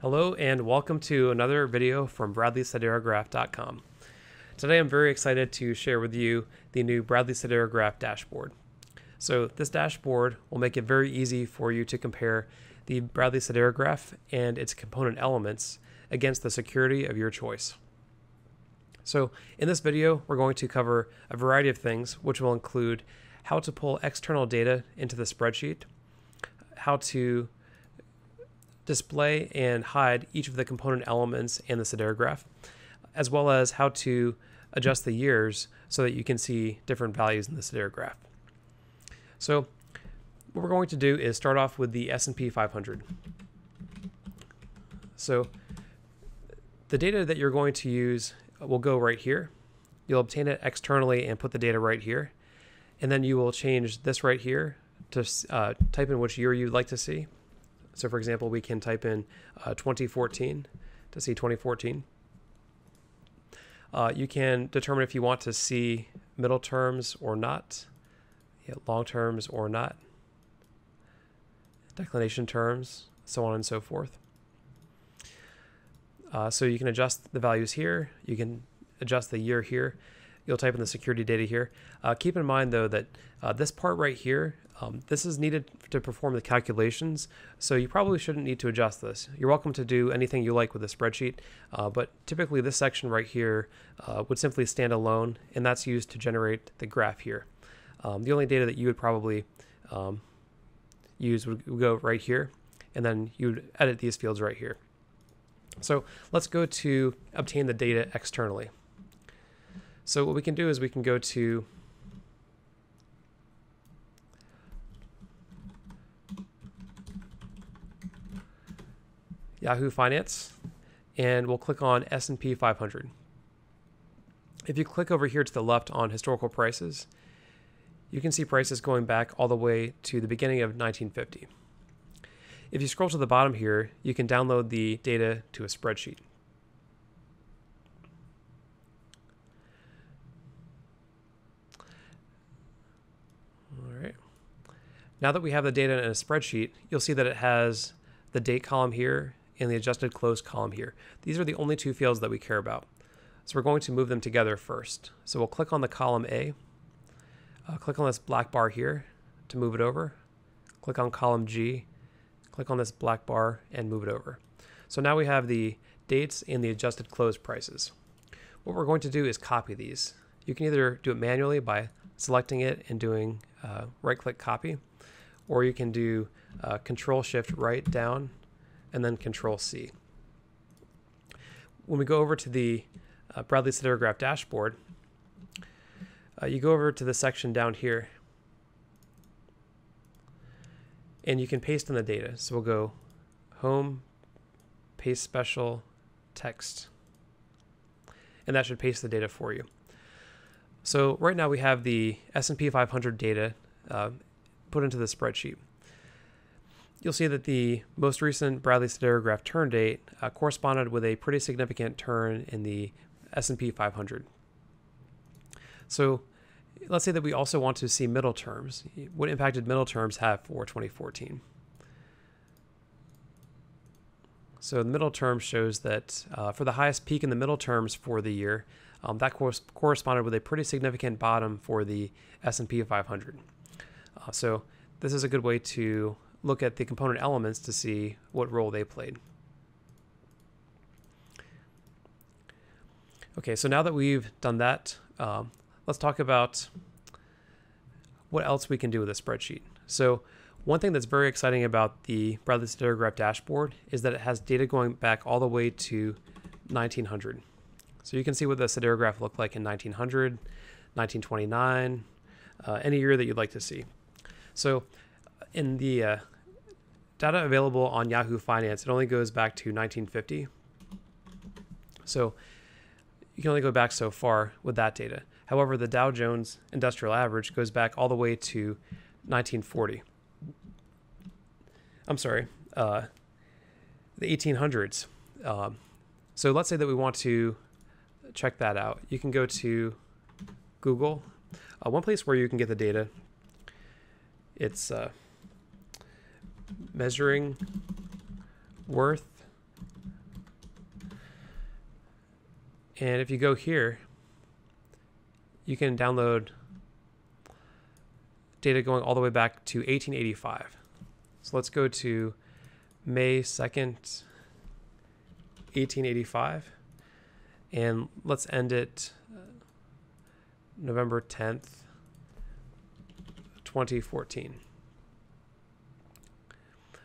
Hello and welcome to another video from BradleySiderograph.com. Today I'm very excited to share with you the new Bradley Siderograph Dashboard. So this dashboard will make it very easy for you to compare the Bradley Siderograph and its component elements against the security of your choice. So in this video we're going to cover a variety of things, which will include how to pull external data into the spreadsheet, how to display and hide each of the component elements in the Siderograph, as well as how to adjust the years so that you can see different values in the Siderograph. So what we're going to do is start off with the S&P 500. So the data that you're going to use will go right here. You'll obtain it externally and put the data right here. And then you will change this right here to type in which year you'd like to see. So for example, we can type in 2014 to see 2014. You can determine if you want to see middle terms or not, long terms or not, declination terms, so on and so forth. So you can adjust the values here. You can adjust the year here. You'll type in the security data here. Keep in mind though that this part right here, this is needed to perform the calculations, so you probably shouldn't need to adjust this. You're welcome to do anything you like with the spreadsheet, but typically this section right here would simply stand alone, and that's used to generate the graph here. The only data that you would probably use would go right here, and then you would edit these fields right here. So let's go to obtain the data externally. So what we can do is we can go to Yahoo Finance, and we'll click on S&P 500. If you click over here to the left on historical prices, you can see prices going back all the way to the beginning of 1950. If you scroll to the bottom here, you can download the data to a spreadsheet. All right. Now that we have the data in a spreadsheet, you'll see that it has the date column here and the adjusted close column here. These are the only two fields that we care about. So we're going to move them together first. So we'll click on the column A, click on this black bar here to move it over, click on column G, click on this black bar and move it over. So now we have the dates and the adjusted close prices. What we're going to do is copy these. You can either do it manually by selecting it and doing right-click copy, or you can do Control-Shift-Right down and then Control-C. When we go over to the Bradley Siderograph Dashboard, you go over to the section down here, and you can paste in the data. So we'll go Home, Paste Special, Text, and that should paste the data for you. So right now we have the S&P 500 data put into the spreadsheet. You'll see that the most recent Bradley Siderograph turn date corresponded with a pretty significant turn in the S&P 500. So let's say that we also want to see middle terms. What impact did middle terms have for 2014? So the middle term shows that for the highest peak in the middle terms for the year, that corresponded with a pretty significant bottom for the S&P 500. So this is a good way to look at the component elements to see what role they played. Okay, so now that we've done that, let's talk about what else we can do with a spreadsheet. So one thing that's very exciting about the Bradley Siderograph Dashboard is that it has data going back all the way to 1900. So you can see what the Siderograph looked like in 1900, 1929, any year that you'd like to see. So in the data available on Yahoo Finance, it only goes back to 1950. So you can only go back so far with that data. However, the Dow Jones Industrial Average goes back all the way to 1940. I'm sorry, the 1800s. So let's say that we want to check that out. You can go to Google. One place where you can get the data, it's measuring worth And if you go here, you can download data going all the way back to 1885. So let's go to May 2nd, 1885, and let's end it November 10th, 2014.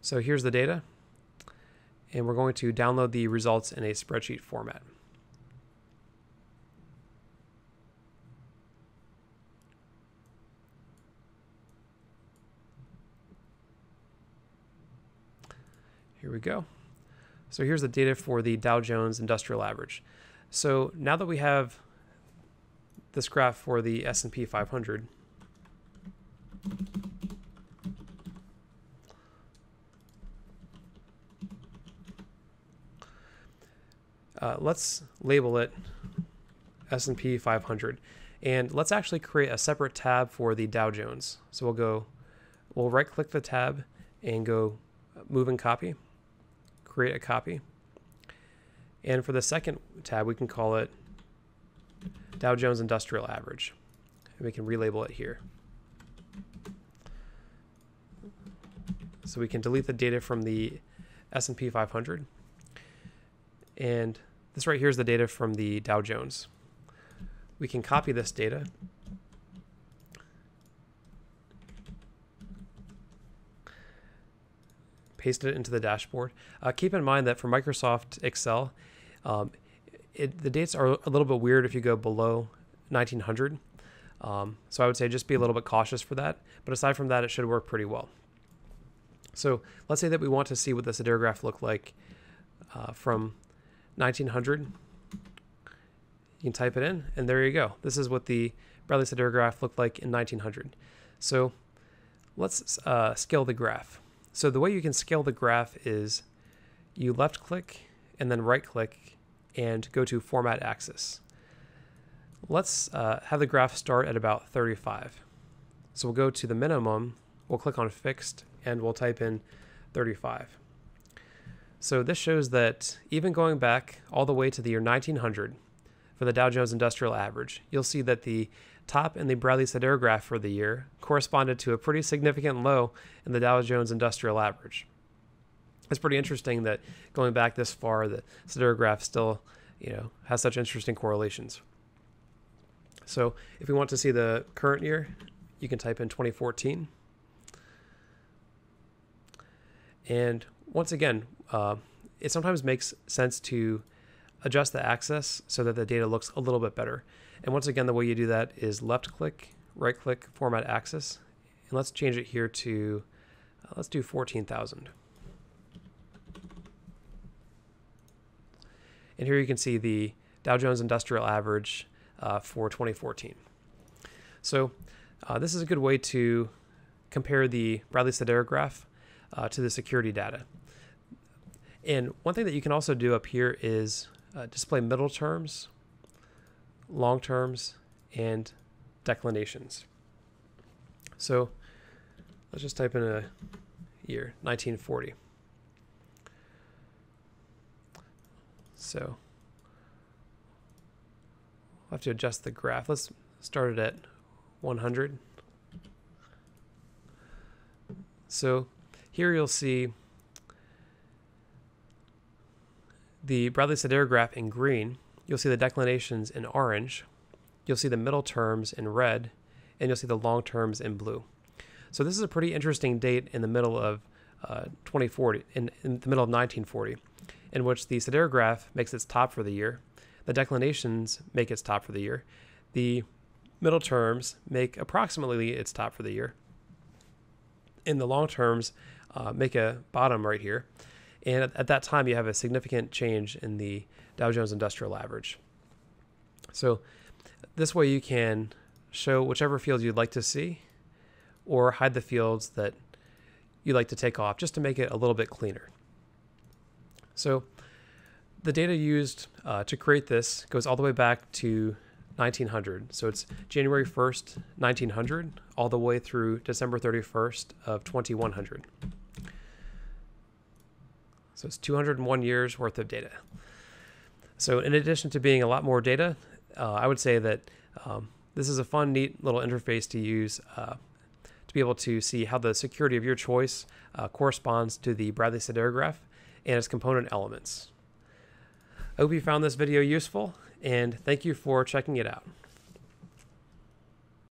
So here's the data, and we're going to download the results in a spreadsheet format. Here we go. So here's the data for the Dow Jones Industrial Average. So now that we have this graph for the S&P 500, let's label it S&P 500, and let's actually create a separate tab for the Dow Jones. So we'll right-click the tab and go Move and Copy, create a copy, and for the second tab we can call it Dow Jones Industrial Average, and we can relabel it here. So we can delete the data from the S&P 500, and this right here is the data from the Dow Jones. We can copy this data paste it into the dashboard. Keep in mind that for Microsoft Excel, the dates are a little bit weird if you go below 1900. So I would say just be a little bit cautious for that. But aside from that, it should work pretty well. So let's say that we want to see what the siderograph looked like from 1900. You can type it in, and there you go. This is what the Bradley Siderograph looked like in 1900. So let's scale the graph. So the way you can scale the graph is you left click and then right click and go to Format Axis. Let's have the graph start at about 35. So we'll go to the minimum, we'll click on Fixed, and we'll type in 35. So this shows that even going back all the way to the year 1900 for the Dow Jones Industrial Average, you'll see that the top in the Bradley Siderograph for the year corresponded to a pretty significant low in the Dow Jones Industrial Average. It's pretty interesting that going back this far, the siderograph still, has such interesting correlations. So if we want to see the current year, you can type in 2014. And once again, it sometimes makes sense to adjust the axis so that the data looks a little bit better. And once again, the way you do that is left click, right click, Format Axis, and let's change it here to, let's do 14,000. And here you can see the Dow Jones Industrial Average for 2014. So this is a good way to compare the Bradley Siderograph to the security data. And one thing that you can also do up here is display middle terms, long terms, and declinations. So let's just type in a year, 1940. So I'll have to adjust the graph. Let's start it at 100. So here you'll see the Bradley Siderograph in green. You'll see the declinations in orange. You'll see the middle terms in red, and you'll see the long terms in blue. So this is a pretty interesting date in the middle of 2040, in the middle of 1940, in which the siderograph makes its top for the year, the declinations make its top for the year, the middle terms make approximately its top for the year, and the long terms make a bottom right here. And at that time, you have a significant change in the Dow Jones Industrial Average. So this way you can show whichever fields you'd like to see or hide the fields that you'd like to take off just to make it a little bit cleaner. So the data used to create this goes all the way back to 1900. So it's January 1st, 1900, all the way through December 31st of 2100. So it's 201 years worth of data. So in addition to being a lot more data, I would say that this is a fun, neat little interface to use to be able to see how the security of your choice corresponds to the Bradley Siderograph and its component elements. I hope you found this video useful, and thank you for checking it out.